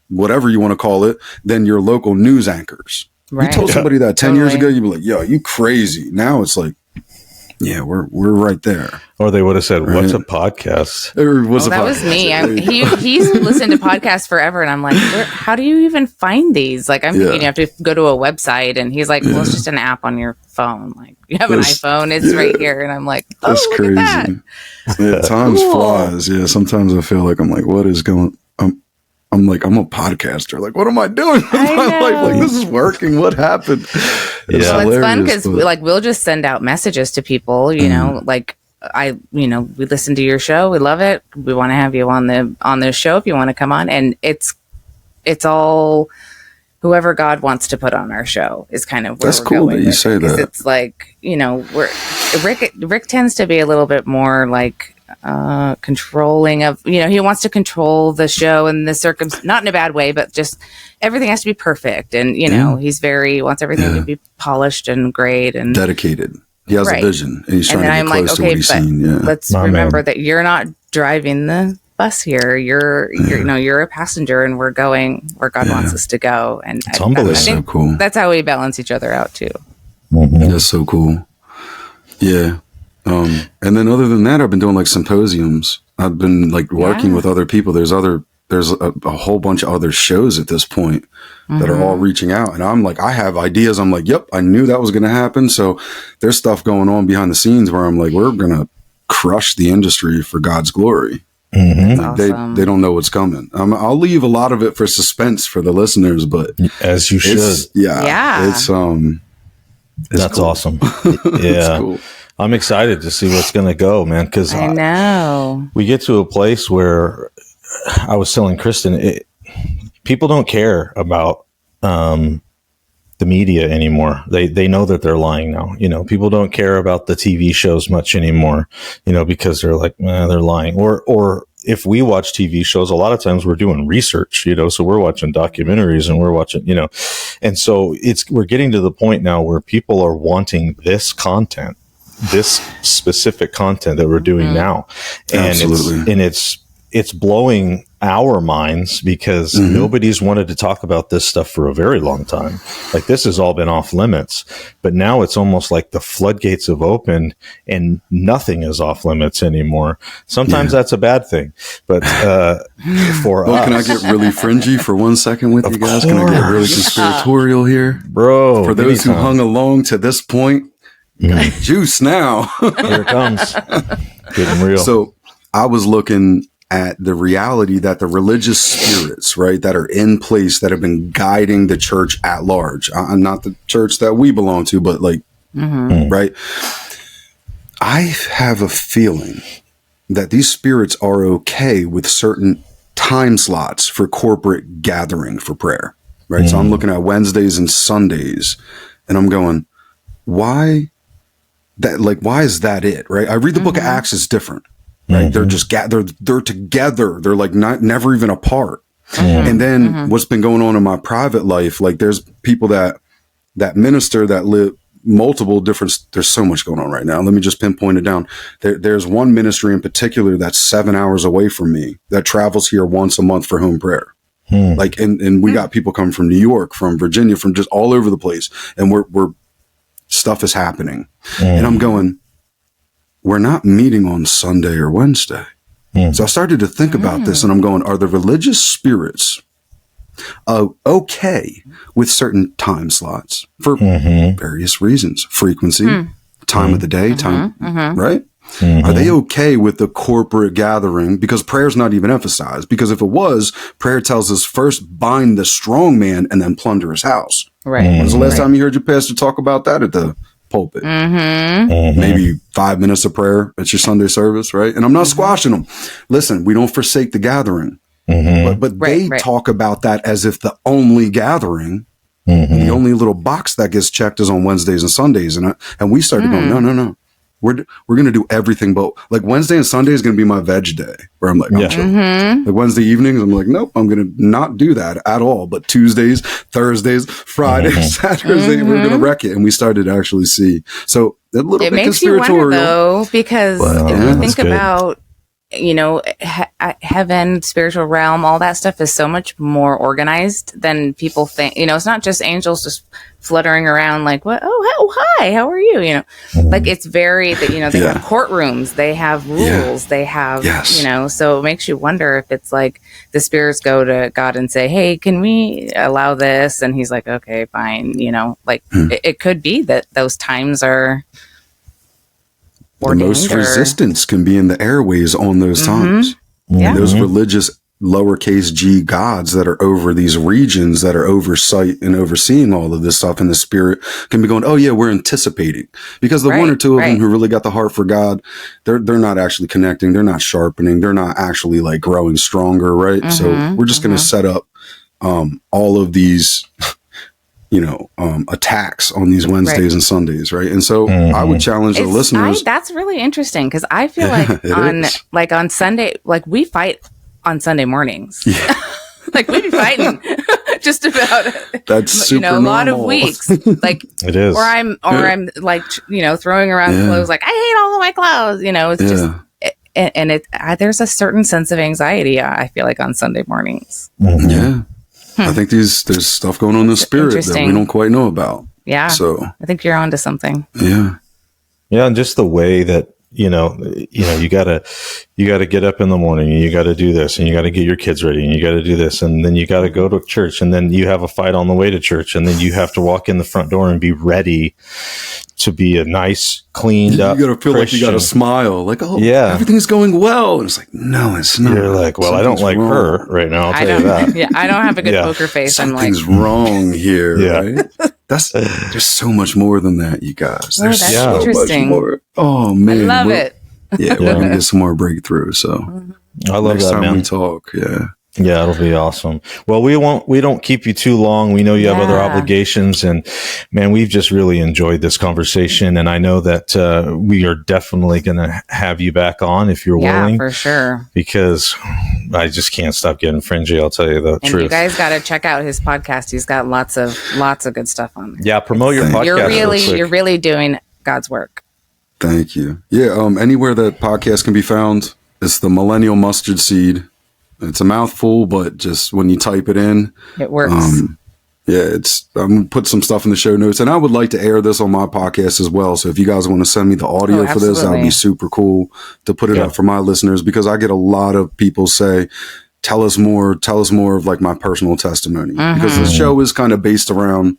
whatever you want to call it than your local news anchors. Right. You told somebody that 10 years ago, you'd be like, yo, you crazy. Now it's like, yeah, we're right there. Or they would have said, "What's a podcast?" That was me. He's listened to podcasts forever, and I'm like, "How do you even find these?" Like, I'm thinking you have to go to a website, and he's like, "Well, it's just an app on your phone. Like, you have an iPhone, it's right here." And I'm like, "Oh, that's crazy." At that. Time flies. Yeah, sometimes I feel like I'm like, "What is going?" I'm like, I'm a podcaster. Like, what am I doing with my life? Like, this is working. What happened? It's fun because we'll just send out messages to people, you know, like we listen to your show. We love it. We want to have you on the show if you want to come on. And it's all whoever God wants to put on our show is kind of where that's cool that you say that. It's like, you know, Rick tends to be a little bit more like controlling of, you know, he wants to control the show and the not in a bad way, but just everything has to be perfect. And, you know, he's wants everything to be polished and great and dedicated. He has a vision and he's trying to get close to what he's seen. Let's remember that you're not driving the bus here. You're a passenger and we're going where God wants us to go. And it's humbling. So cool. That's how we balance each other out too. That's so cool. Yeah. And then other than that, I've been doing like symposiums. I've been like working with other people. There's other there's a whole bunch of other shows at this point that are all reaching out. And I'm like, I have ideas. I'm like, yep, I knew that was going to happen. So there's stuff going on behind the scenes where I'm like, we're going to crush the industry for God's glory. Awesome. They don't know what's coming. I'll leave a lot of it for suspense for the listeners, but as you should. It's that's cool. awesome. Yeah. Cool. I'm excited to see what's going to go, man. Cause I know we get to a place where I was telling Kristen, people don't care about, the media anymore. They know that they're lying now. People don't care about the TV shows much anymore, because they're like, they're lying. Or if we watch TV shows, a lot of times we're doing research, so we're watching documentaries and we're watching, and so we're getting to the point now where people are wanting this content, this specific content that we're doing now. And Absolutely. It's blowing our minds because nobody's wanted to talk about this stuff for a very long time. Like, this has all been off limits, but now it's almost like the floodgates have opened and nothing is off limits anymore. Sometimes that's a bad thing, but for us, can I get really fringy for 1 second with you guys? Can I get really conspiratorial here, bro? For those who hung along to this point, juice now. Here it comes, getting real. So I was looking at the reality that the religious spirits, right, that are in place that have been guiding the church at large, not the church that we belong to, but like, right. I have a feeling that these spirits are okay with certain time slots for corporate gathering for prayer, right? So I'm looking at Wednesdays and Sundays and I'm going, why is that it? Right. I read the book of Acts is different. Right. They're just they're together. They're like never even apart. And then what's been going on in my private life, like there's people that minister that live multiple different, there's so much going on right now. Let me just pinpoint it down. There's one ministry in particular that's 7 hours away from me that travels here once a month for home prayer. Like, and we got people coming from New York, from Virginia, from just all over the place. And we're stuff is happening. And I'm going, we're not meeting on Sunday or Wednesday. So I started to think about this and I'm going, are the religious spirits okay with certain time slots for various reasons? Frequency, time of the day, time, right? Are they okay with the corporate gathering? Because prayer's not even emphasized. Because if it was, prayer tells us first bind the strong man and then plunder his house. right. When's the last time you heard your pastor talk about that at the pulpit? Maybe 5 minutes of prayer at your Sunday service, right? And I'm not squashing them. Listen, we don't forsake the gathering, but they talk about that as if the only gathering, the only little box that gets checked is on Wednesdays and Sundays, and we started going, no. We're going to do everything, but like Wednesday and Sunday is going to be my veg day where I'm like, I'm chilling. Like Wednesday evenings, I'm like, nope, I'm going to not do that at all. But Tuesdays, Thursdays, Fridays, Saturdays, we're going to wreck it. And we started to actually see. So a little bit makes you conspiratorial. wonder, though, because if you think about, heaven, spiritual realm, all that stuff is so much more organized than people think. It's not just angels just fluttering around like, what? Oh, hi, how are you? Like it's very, they have courtrooms, they have rules, they have, so it makes you wonder if it's like the spirits go to God and say, hey, can we allow this? And he's like, okay, fine. It could be that those times are the most resistance can be in the airways on those times. Yeah. Those religious lowercase g gods that are over these regions that are oversight and overseeing all of this stuff in the spirit can be going, oh yeah, we're anticipating, because the one or two of them who really got the heart for God, they're not actually connecting. They're not sharpening. They're not actually like growing stronger. Right. So we're just going to set up, all of these, attacks on these Wednesdays and Sundays. Right. And so I would challenge the listeners. That's really interesting, because I feel like on Sunday, like we fight on Sunday mornings. Yeah. Like we'd be fighting just about that's super a lot of weeks. Like it is. Or I'm like throwing around clothes like I hate all of my clothes. It's just and there's a certain sense of anxiety I feel like on Sunday mornings. Yeah. I think there's stuff going on in the spirit that we don't quite know about. Yeah. So I think you're onto something. Yeah. Yeah, and just the way that you gotta get up in the morning and you gotta do this and you gotta get your kids ready and you gotta do this and then you gotta go to church and then you have a fight on the way to church and then you have to walk in the front door and be ready to be a nice, cleaned up. You gotta feel Christian. like you gotta smile, like, oh, yeah, everything's going well. And it's like, no, it's not. You're like, well, I don't like wrong. her right now. I'll tell you that. Yeah, I don't have a good poker face. Something's wrong here. Yeah. Right? There's so much more than that, you guys. There's that's so interesting. much more. Oh man, I love it. Yeah, we're gonna get some more breakthrough. So I love next that, time man. we talk, Yeah, it'll be awesome. Well, we don't keep you too long. We know you have other obligations and man, we've just really enjoyed this conversation. And I know that, we are definitely going to have you back on if you're willing. Yeah, for sure. Because I just can't stop getting fringy. I'll tell you the truth. You guys got to check out his podcast. He's got lots of good stuff on there. Yeah. Promote your podcast. You're really doing God's work. Thank you. Yeah. Anywhere that podcast can be found, it's the Millennial Mustard Seed. It's a mouthful, but just when you type it in, it works. I'm gonna put some stuff in the show notes, and I would like to air this on my podcast as well. So if you guys want to send me the audio for this, that would be super cool to put it up for my listeners, because I get a lot of people say, tell us more of like my personal testimony, because the show is kind of based around,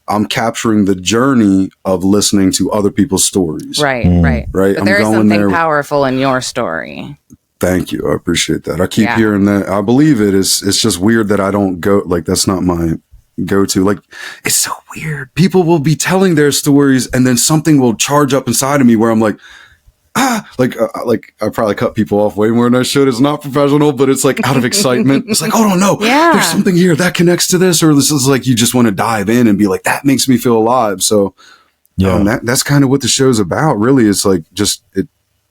I'm capturing the journey of listening to other people's stories. Right. But there is something powerful in your story. Thank you. I appreciate that. I keep hearing that. I believe it is. It's just weird that I don't go, like, that's not my go-to. Like, it's so weird. People will be telling their stories and then something will charge up inside of me where I'm like, like I probably cut people off way more than I should. It's not professional, but it's like out of excitement. It's like, oh no, there's something here that connects to this, or this is like, you just want to dive in and be like, that makes me feel alive. So that's kind of what the show's about. Really, it's like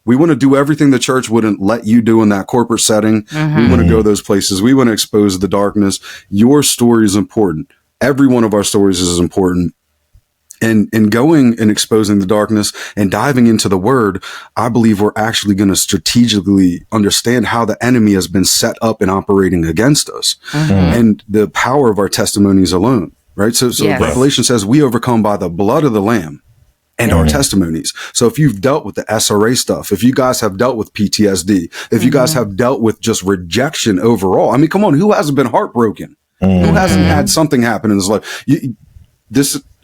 we want to do everything the church wouldn't let you do in that corporate setting. We want to go those places. We want to expose the darkness. Your story is important. Every one of our stories is important. And in going and exposing the darkness and diving into the word, I believe we're actually going to strategically understand how the enemy has been set up and operating against us, and the power of our testimonies alone. Right. So Revelation says we overcome by the blood of the Lamb and our testimonies. So if you've dealt with the SRA stuff, if you guys have dealt with PTSD, if you guys have dealt with just rejection overall, I mean, come on, who hasn't been heartbroken? Who hasn't had something happen in his life?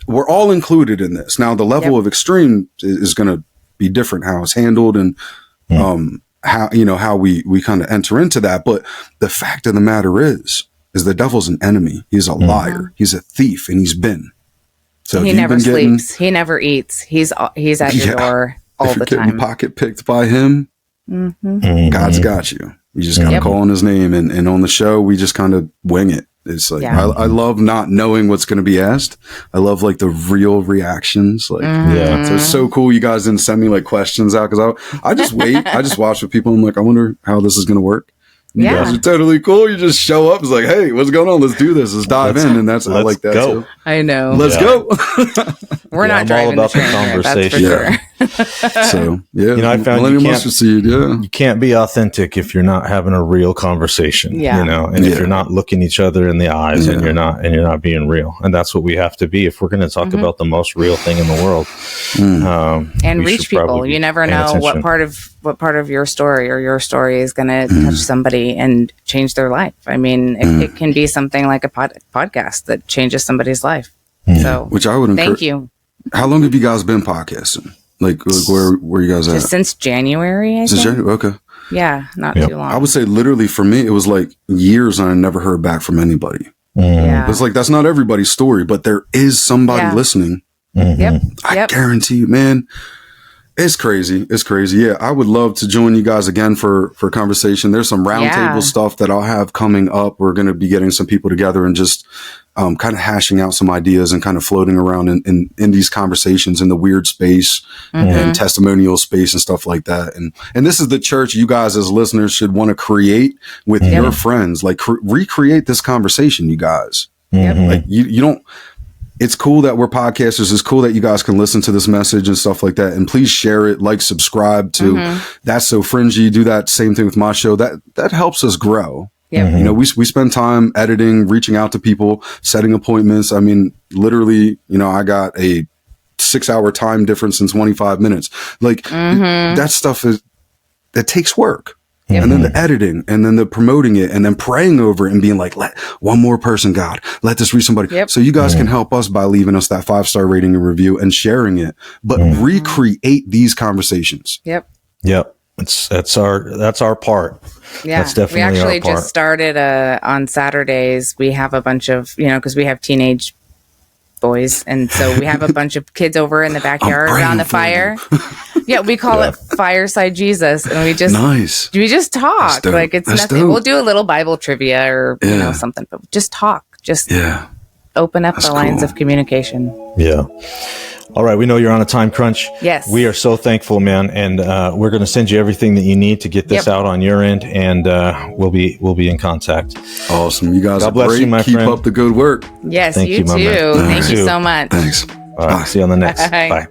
We're all included in this. Now, the level of extreme is going to be different, how it's handled and how we kind of enter into that. But the fact of the matter is the devil's an enemy. He's a liar. He's a thief, and he's been. So he never sleeps. He never eats. He's at your door all the time. If you're pocket picked by him, God's got you. You just got to call on his name. And on the show, we just kind of wing it. It's like, I love not knowing what's going to be asked. I love like the real reactions. Like, so it's so cool. You guys didn't send me like questions out, because I just wait. I just watch with people. I'm like, I wonder how this is going to work. You guys are totally cool. You just show up. It's like, hey, what's going on? Let's do this. Let's dive in. And I like that too. I know. Let's go. We're not driving all about the conversation. So I found Millennial Mustard Seed. You can't be authentic if you're not having a real conversation. And if you're not looking each other in the eyes and you're not being real. And that's what we have to be if we're going to talk about the most real thing in the world. And reach people. You never know what part of your story or your story is going to touch somebody and change their life. I mean, it can be something like a podcast that changes somebody's life. So, which I would encourage. Thank you. How long have you guys been podcasting? Like where you guys at? Just since January, I think. January? Okay. Yeah, not too long. I would say literally for me, it was like years and I never heard back from anybody. It's like, that's not everybody's story, but there is somebody listening. I guarantee you, man. It's crazy. It's crazy. Yeah, I would love to join you guys again for conversation. There's some roundtable stuff that I'll have coming up. We're going to be getting some people together and just kind of hashing out some ideas and kind of floating around in these conversations in the weird space and testimonial space and stuff like that. And this is the church you guys as listeners should want to create with your friends. Like recreate this conversation, you guys. Like you don't. It's cool that we're podcasters. It's cool that you guys can listen to this message and stuff like that. And please share it, like, subscribe to That's So Fringy. Do that same thing with my show. That helps us grow. You know, we spend time editing, reaching out to people, setting appointments. I mean, literally, I got a 6-hour time difference in 25 minutes. Like that stuff that takes work. And then the editing, and then the promoting it, and then praying over it and being like, let one more person, God, let this reach somebody. So you guys can help us by leaving us that 5-star rating and review and sharing it, but recreate these conversations. Yep. That's our part. Yeah. That's definitely we actually our part. just started on Saturdays. We have a bunch of, because we have teenage boys. And so we have a bunch of kids over in the backyard around the fire. Yeah, we call it Fireside Jesus, and we just talk. Like it's nothing. Dope. We'll do a little Bible trivia or something, but just talk. Just open up the lines of communication. Yeah. All right, we know you're on a time crunch. Yes. We are so thankful, man, and we're going to send you everything that you need to get this out on your end, and we'll be in contact. Awesome, you guys. God bless great. you, my Keep friend. up the good work. Yes, Thank you too. Thank you so much. Thanks. All right, see you on the next. Bye.